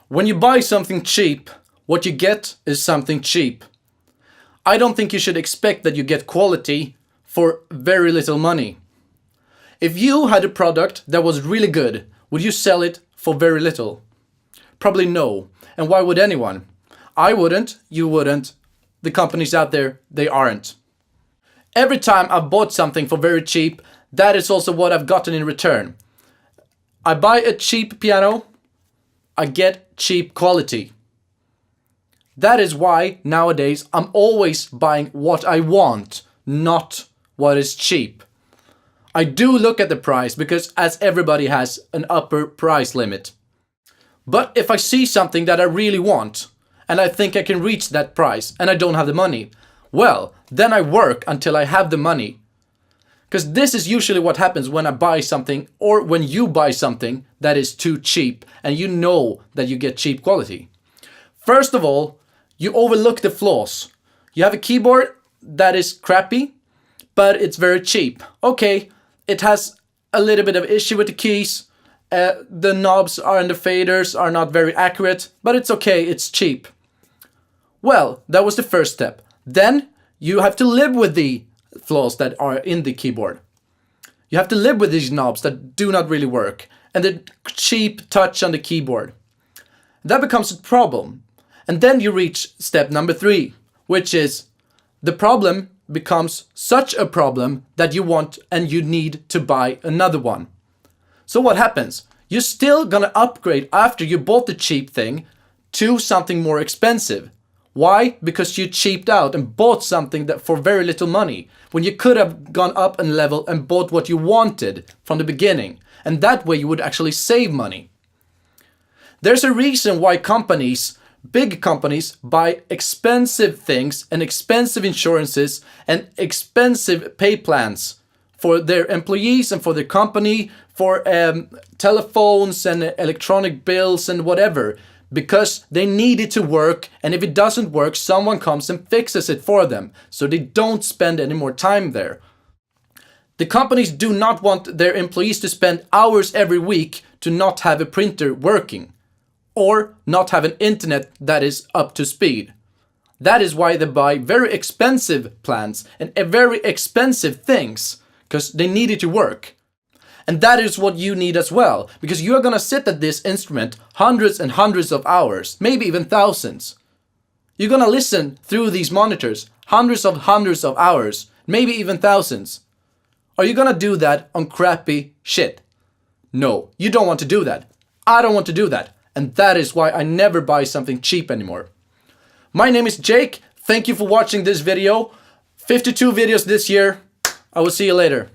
When you buy something cheap, what you get is something cheap. I don't think you should expect that you get quality for very little money. If you had a product that was really good, would you sell it for very little? Probably no. And why would anyone? I wouldn't, you wouldn't, the companies out there, they aren't. Every time I've bought something for very cheap, that is also what I've gotten in return. I buy a cheap piano, I get cheap quality. That is why nowadays I'm always buying what I want, not what is cheap. I do look at the price because as everybody has an upper price limit. But if I see something that I really want and I think I can reach that price and I don't have the money, well, then I work until I have the money. Because this is usually what happens when I buy something or when you buy something that is too cheap and you know that you get cheap quality. First of all, you overlook the flaws. You have a keyboard that is crappy, but it's very cheap. Okay, it has a little bit of issue with the keys. The knobs and the faders are not very accurate, but it's okay, it's cheap. Well, that was the first step. Then you have to live with the flaws that are in the keyboard. You have to live with these knobs that do not really work and the cheap touch on the keyboard. That becomes a problem. And then you reach step number 3, which is the problem becomes such a problem that you want and you need to buy another one. So what happens? You're still gonna upgrade after you bought the cheap thing to something more expensive. Why? Because you cheaped out and bought something that for very little money, when you could have gone up in level and bought what you wanted from the beginning. And that way you would actually save money. There's a reason why companies, big companies, buy expensive things and expensive insurances and expensive pay plans for their employees and for their company, for telephones and electronic bills and whatever. Because they need it to work, and if it doesn't work, someone comes and fixes it for them, so they don't spend any more time there. The companies do not want their employees to spend hours every week to not have a printer working, or not have an internet that is up to speed. That is why they buy very expensive plans and very expensive things, because they need it to work. And that is what you need as well, because you are going to sit at this instrument hundreds and hundreds of hours, maybe even thousands. You're going to listen through these monitors hundreds of hours, maybe even thousands. Are you going to do that on crappy shit? No, you don't want to do that. I don't want to do that. And that is why I never buy something cheap anymore. My name is Jake. Thank you for watching this video. 52 videos this year. I will see you later.